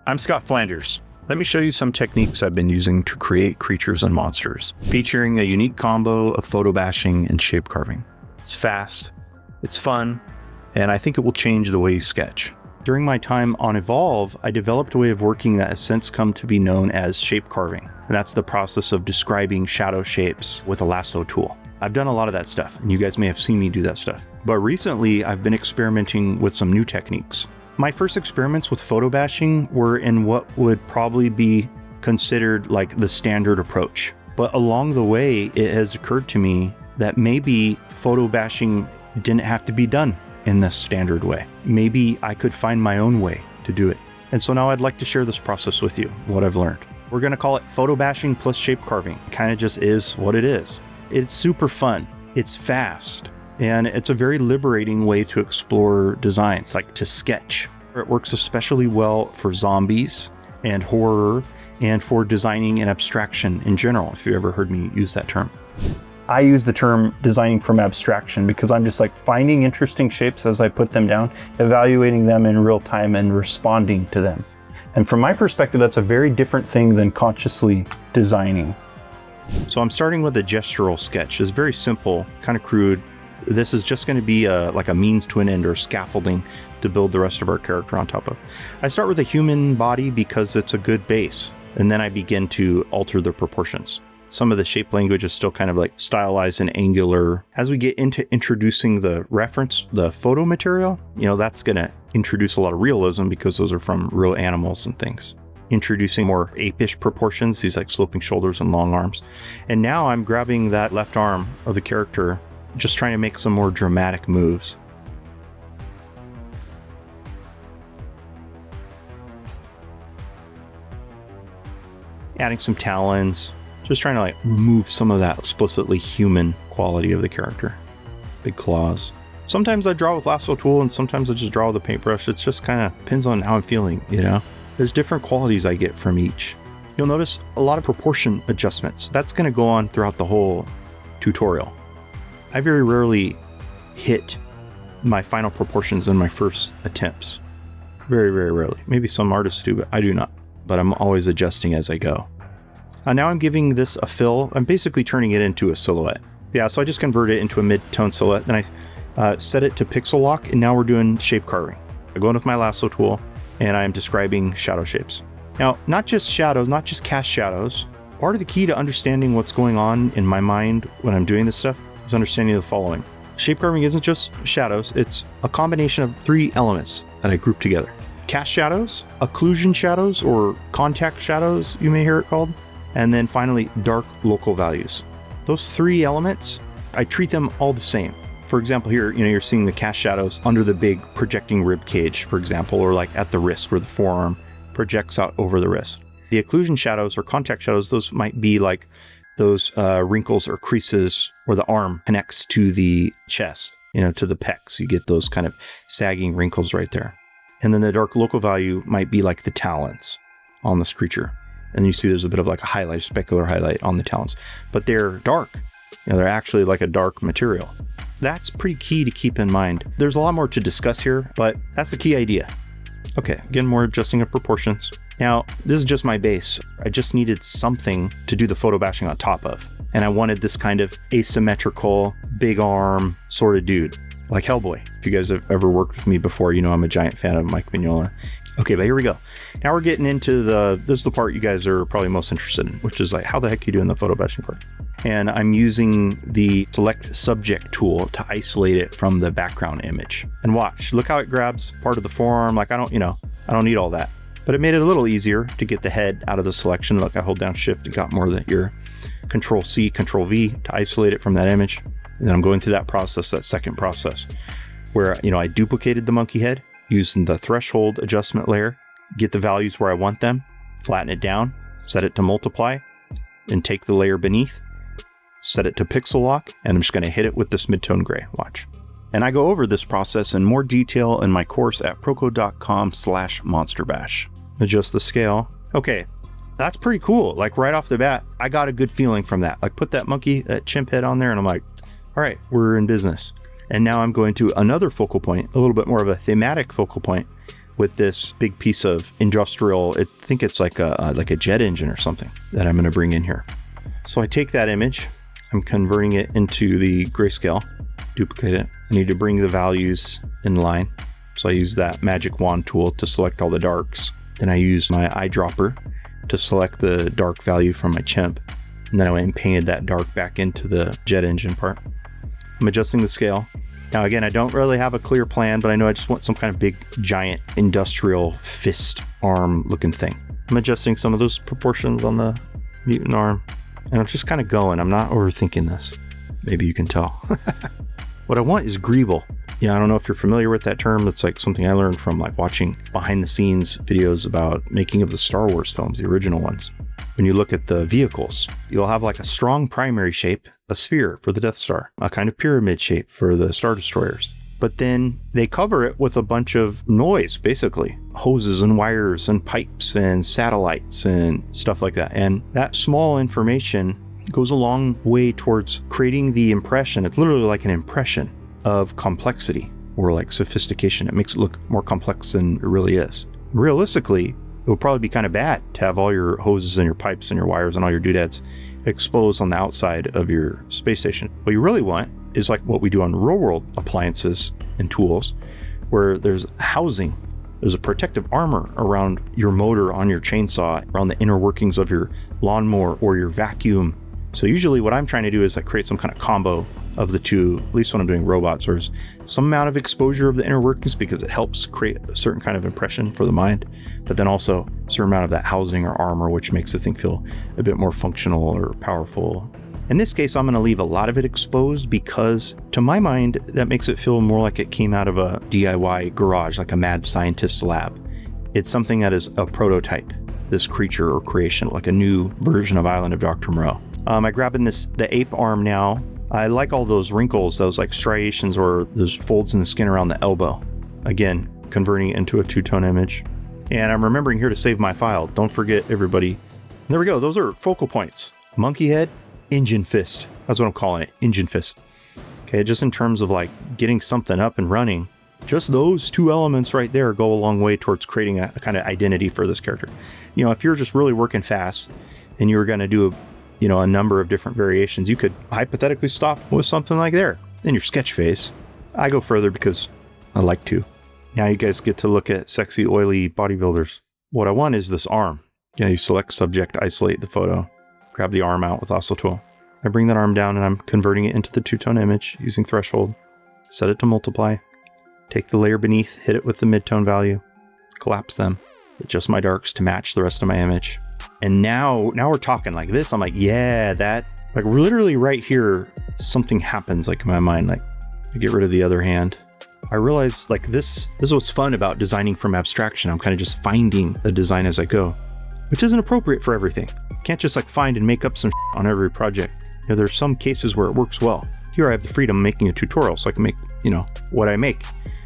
I'm Scott Flanders. Let me show you some techniques I've been using to create creatures and monsters, featuring a unique combo of photobashing and shape carving. It's fast, it's fun, and I think it will change the way you sketch. During my time on Evolve, I developed a way of working that has since come to be known as shape carving, and that's the process of describing shadow shapes with a lasso tool. I've done a lot of that stuff, and you guys may have seen me do that stuff. But recently, I've been experimenting with some new techniques. My first experiments with photobashing were in what would probably be considered like the standard approach. But along the way, it has occurred to me that maybe photobashing didn't have to be done in this standard way. Maybe I could find my own way to do it. And so now I'd like to share this process with you, what I've learned. We're gonna call it photobashing plus shape carving. It kind of just is what it is. It's super fun, it's fast, and it's a very liberating way to explore designs, like to sketch. It works especially well for zombies and horror and for designing and abstraction in general, if you ever heard me use that term. I use the term designing from abstraction because I'm just like finding interesting shapes as I put them down, evaluating them in real time and responding to them. And from my perspective, that's a very different thing than consciously designing. So I'm starting with a gestural sketch. It's very simple, kind of crude. This is just going to be like a means to an end or scaffolding to build the rest of our character on top of. I start with a human body because it's a good base, and then I begin to alter the proportions. Some of the shape language is still kind of like stylized and angular. As we get into introducing the reference, the photo material, that's going to introduce a lot of realism because those are from real animals and things. Introducing more apish proportions, these like sloping shoulders and long arms. And now I'm grabbing that left arm of the character, just trying to make some more dramatic moves. Adding some talons, just trying to like remove some of that explicitly human quality of the character. Big claws. Sometimes I draw with lasso tool and sometimes I just draw with a paintbrush. It's just kind of depends on how I'm feeling, There's different qualities I get from each. You'll notice a lot of proportion adjustments. That's going to go on throughout the whole tutorial. I very rarely hit my final proportions in my first attempts. Very, very rarely. Maybe some artists do, but I do not. But I'm always adjusting as I go. Now I'm giving this a fill. I'm basically turning it into a silhouette. Yeah, so I just convert it into a mid-tone silhouette. Then I set it to pixel lock, and now we're doing shape carving. I go in with my lasso tool, and I'm describing shadow shapes. Now, not just shadows, not just cast shadows. Part of the key to understanding what's going on in my mind when I'm doing this stuff is understanding the following. Shape carving isn't just shadows, it's a combination of three elements that I group together. Cast shadows, occlusion shadows, or contact shadows, you may hear it called, and then finally, dark local values. Those three elements, I treat them all the same. For example, here, you're seeing the cast shadows under the big projecting rib cage, for example, or like at the wrist where the forearm projects out over the wrist. The occlusion shadows or contact shadows, those might be like those wrinkles or creases where the arm connects to the chest, to the pecs. You get those kind of sagging wrinkles right there. And then the dark local value might be like the talons on this creature. And you see there's a bit of like a highlight, specular highlight on the talons, but they're dark. They're actually like a dark material. That's pretty key to keep in mind. There's a lot more to discuss here, but that's the key idea. Okay, again, more adjusting of proportions. Now, this is just my base. I just needed something to do the photobashing on top of. And I wanted this kind of asymmetrical, big arm sort of dude, like Hellboy. If you guys have ever worked with me before, I'm a giant fan of Mike Mignola. Okay, but here we go. Now we're getting into this is the part you guys are probably most interested in, which is like, how the heck are you doing the photobashing part? And I'm using the select subject tool to isolate it from the background image. And watch, look how it grabs part of the forearm. Like I don't need all that. But it made it a little easier to get the head out of the selection. Look, I hold down shift and got more of the ear. Control C, Control V to isolate it from that image. And then I'm going through that process, that second process, where I duplicated the monkey head using the threshold adjustment layer, get the values where I want them, flatten it down, set it to multiply, then take the layer beneath, set it to pixel lock, and I'm just going to hit it with this mid-tone gray. Watch. And I go over this process in more detail in my course at proko.com/monsterbash. Adjust the scale. Okay, that's pretty cool. Like right off the bat, I got a good feeling from that. Like put that chimp head on there and I'm like, all right, we're in business. And now I'm going to another focal point, a little bit more of a thematic focal point, with this big piece of industrial, I think it's like a jet engine or something that I'm going to bring in here. So I take that image, I'm converting it into the grayscale, duplicate it. I need to bring the values in line. So I use that magic wand tool to select all the darks. Then I use my eyedropper to select the dark value from my chimp. And then I went and painted that dark back into the jet engine part. I'm adjusting the scale. Now, again, I don't really have a clear plan, but I know I just want some kind of big, giant, industrial fist arm looking thing. I'm adjusting some of those proportions on the mutant arm, and I'm just kind of going. I'm not overthinking this. Maybe you can tell. What I want is greeble. Yeah, I don't know if you're familiar with that term. It's like something I learned from like watching behind the scenes videos about making of the Star Wars films, the original ones. When you look at the vehicles, you'll have like a strong primary shape, a sphere for the Death Star, a kind of pyramid shape for the Star Destroyers. But then they cover it with a bunch of noise, basically. Hoses and wires and pipes and satellites and stuff like that. And that small information goes a long way towards creating the impression. It's literally like an impression of complexity or like sophistication. It makes it look more complex than it really is. Realistically, it would probably be kind of bad to have all your hoses and your pipes and your wires and all your doodads exposed on the outside of your space station. What you really want is like what we do on real world appliances and tools, where there's housing, there's a protective armor around your motor on your chainsaw, around the inner workings of your lawnmower or your vacuum. So usually what I'm trying to do is like create some kind of combo of the two, at least when I'm doing robots, or some amount of exposure of the inner workings because it helps create a certain kind of impression for the mind, but then also a certain amount of that housing or armor, which makes the thing feel a bit more functional or powerful. In this case, I'm going to leave a lot of it exposed because to my mind, that makes it feel more like it came out of a DIY garage, like a mad scientist's lab. It's something that is a prototype, this creature or creation, like a new version of Island of Dr. Moreau. I'm grabbing the ape arm now. I like all those wrinkles, those like striations or those folds in the skin around the elbow. Again, converting it into a two-tone image. And I'm remembering here to save my file. Don't forget, everybody. There we go. Those are focal points. Monkey head, engine fist. That's what I'm calling it, engine fist. Okay, just in terms of like getting something up and running, just those two elements right there go a long way towards creating a kind of identity for this character. You know, if you're just really working fast and you were going to do a number of different variations, you could hypothetically stop with something like there in your sketch phase. I go further because I like to. Now you guys get to look at sexy, oily bodybuilders. What I want is this arm. You select subject, isolate the photo, grab the arm out with lasso tool. I bring that arm down and I'm converting it into the two-tone image using threshold. Set it to multiply. Take the layer beneath, hit it with the mid-tone value, collapse them, adjust my darks to match the rest of my image. And now we're talking like this. I'm like, yeah, that, like literally right here, something happens like in my mind. Like I get rid of the other hand. I realize like this is what's fun about designing from abstraction. I'm kind of just finding the design as I go, which isn't appropriate for everything. Can't just like find and make up some on every project. There's some cases where it works well. Here I have the freedom of making a tutorial so I can make, what I make.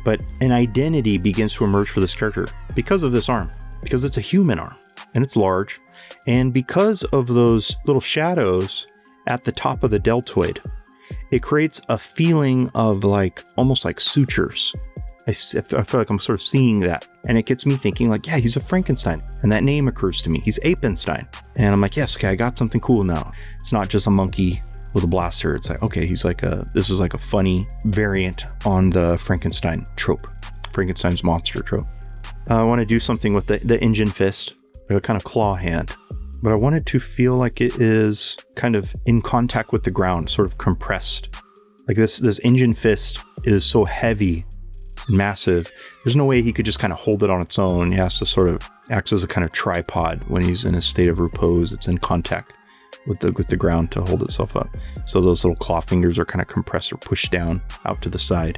But an identity begins to emerge for this character because of this arm, because it's a human arm and it's large. And because of those little shadows at the top of the deltoid, it creates a feeling of like, almost like sutures. I feel like I'm sort of seeing that. And it gets me thinking like, yeah, he's a Frankenstein. And that name occurs to me. He's Apenstein. And I'm like, yes, okay, I got something cool now. It's not just a monkey with a blaster. It's like, okay, this is like a funny variant on the Frankenstein trope. Frankenstein's monster trope. I want to do something with the engine fist, a kind of claw hand. But I want it to feel like it is kind of in contact with the ground, sort of compressed. Like this engine fist is so heavy and massive. There's no way he could just kind of hold it on its own. He has to sort of act as a kind of tripod when he's in a state of repose. It's in contact with the ground to hold itself up. So those little claw fingers are kind of compressed or pushed down out to the side.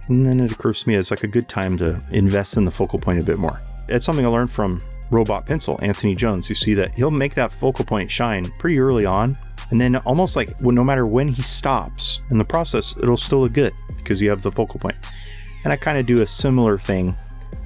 And then it occurs to me it's like a good time to invest in the focal point a bit more. It's something I learned from Robot Pencil, Anthony Jones. You see that he'll make that focal point shine pretty early on. And then almost like no matter when he stops in the process, it'll still look good because you have the focal point. And I kind of do a similar thing,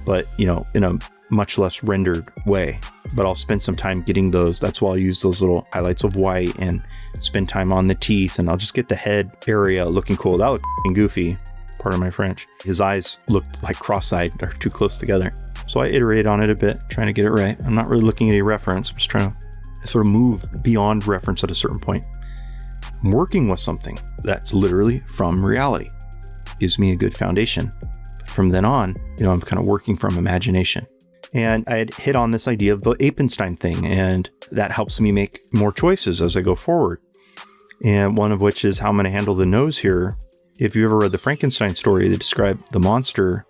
but in a much less rendered way. But I'll spend some time getting those. That's why I'll use those little highlights of white and spend time on the teeth. And I'll just get the head area looking cool. That looked goofy, pardon my French. His eyes looked like cross-eyed or too close together. So I iterate on it a bit, trying to get it right. I'm not really looking at a reference. I'm just trying to sort of move beyond reference at a certain point. I'm working with something that's literally from reality. Gives me a good foundation. From then on, I'm kind of working from imagination. And I had hit on this idea of the Frankenstein thing, and that helps me make more choices as I go forward. And one of which is how I'm going to handle the nose here. If you ever read the Frankenstein story, they describe the monster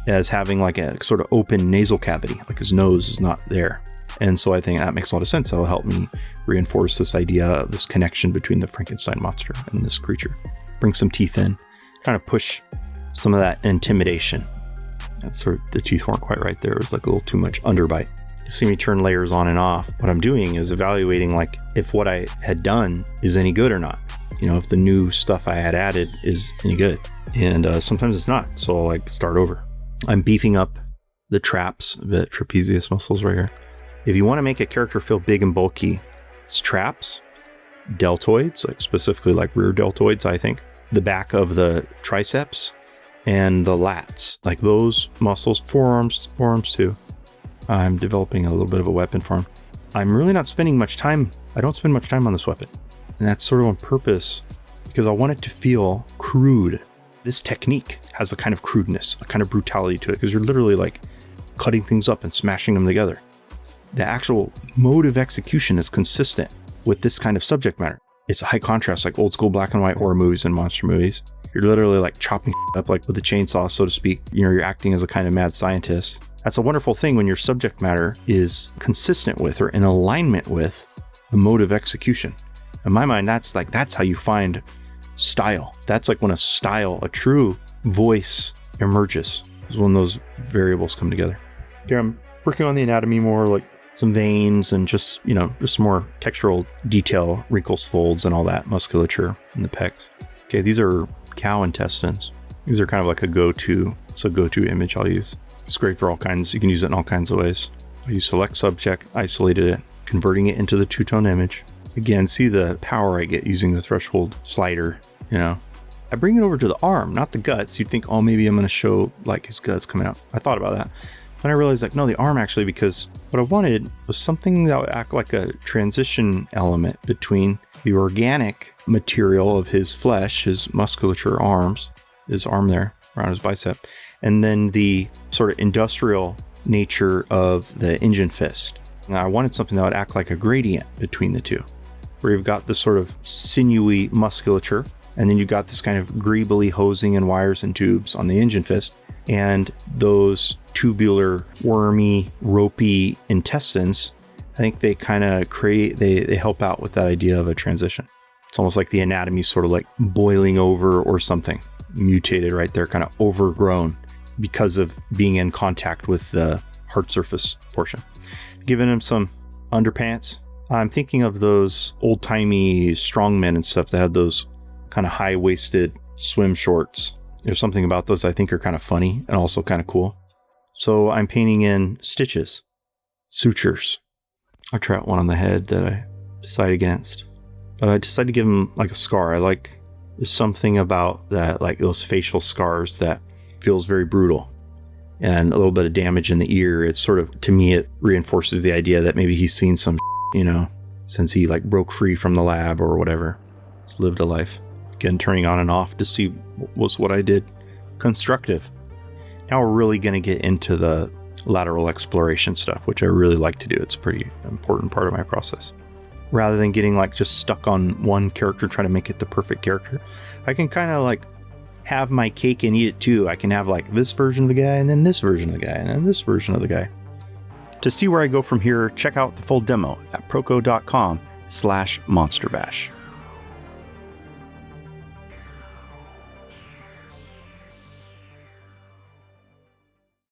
as having like a sort of open nasal cavity, like his nose is not there. And so I think that makes a lot of sense. That'll help me reinforce this idea, this connection between the Frankenstein monster and this creature. Bring some teeth in, kind of push some of that intimidation. That's sort of, the teeth weren't quite right there. It was like a little too much underbite. You see me turn layers on and off. What I'm doing is evaluating like if what I had done is any good or not. If the new stuff I had added is any good. And sometimes it's not. So I'll like start over. I'm beefing up the traps, the trapezius muscles right here. If you want to make a character feel big and bulky, it's traps, deltoids, like specifically like rear deltoids, I think, the back of the triceps, and the lats, like those muscles, forearms too. I'm developing a little bit of a weapon for him. I'm really not spending much time. I don't spend much time on this weapon. And that's sort of on purpose because I want it to feel crude. This technique has a kind of crudeness, a kind of brutality to it because you're literally like cutting things up and smashing them together. The actual mode of execution is consistent with this kind of subject matter. It's a high contrast, like old school black and white horror movies and monster movies. You're literally like chopping up like with a chainsaw, so to speak. You're acting as a kind of mad scientist. That's a wonderful thing when your subject matter is consistent with or in alignment with the mode of execution. In my mind, that's how you find style. That's like when a true voice emerges, is when those variables come together. Okay, I'm working on the anatomy more, like some veins and just more textural detail, wrinkles, folds, and all that musculature in the pecs. Okay, these are cow intestines. These are kind of like a go-to image I'll use. It's great for all kinds. You can use it in all kinds of ways. I use select subject, isolated it, converting it into the two-tone image. Again, see the power I get using the threshold slider, I bring it over to the arm, not the guts. You'd think, maybe I'm going to show like his guts coming out. I thought about that. Then I realized no, the arm actually, because what I wanted was something that would act like a transition element between the organic material of his flesh, his musculature arms, his arm there around his bicep, and then the sort of industrial nature of the engine fist. Now I wanted something that would act like a gradient between the two, where you've got this sort of sinewy musculature, and then you've got this kind of greebly hosing and wires and tubes on the engine fist, and those tubular, wormy, ropey intestines. I think they kind of they help out with that idea of a transition. It's almost like the anatomy sort of like boiling over or something, mutated right there, kind of overgrown because of being in contact with the hard surface portion. Giving him some underpants. I'm thinking of those old-timey strongmen and stuff that had those kind of high-waisted swim shorts. There's something about those I think are kind of funny and also kind of cool. So I'm painting in stitches, sutures. I try out one on the head that I decide against, but I decided to give him like a scar. There's something about that, like those facial scars that feels very brutal, and a little bit of damage in the ear. It's sort of, to me, it reinforces the idea that maybe he's seen some, since he like broke free from the lab or whatever. He's lived a life. Again, turning on and off to see was what I did constructive. Now we're really going to get into the lateral exploration stuff, which I really like to do. It's a pretty important part of my process. Rather than getting like just stuck on one character, trying to make it the perfect character, I can kind of like have my cake and eat it too. I can have like this version of the guy, and then this version of the guy, and then this version of the guy. To see where I go from here, check out the full demo at proko.com/monsterbash.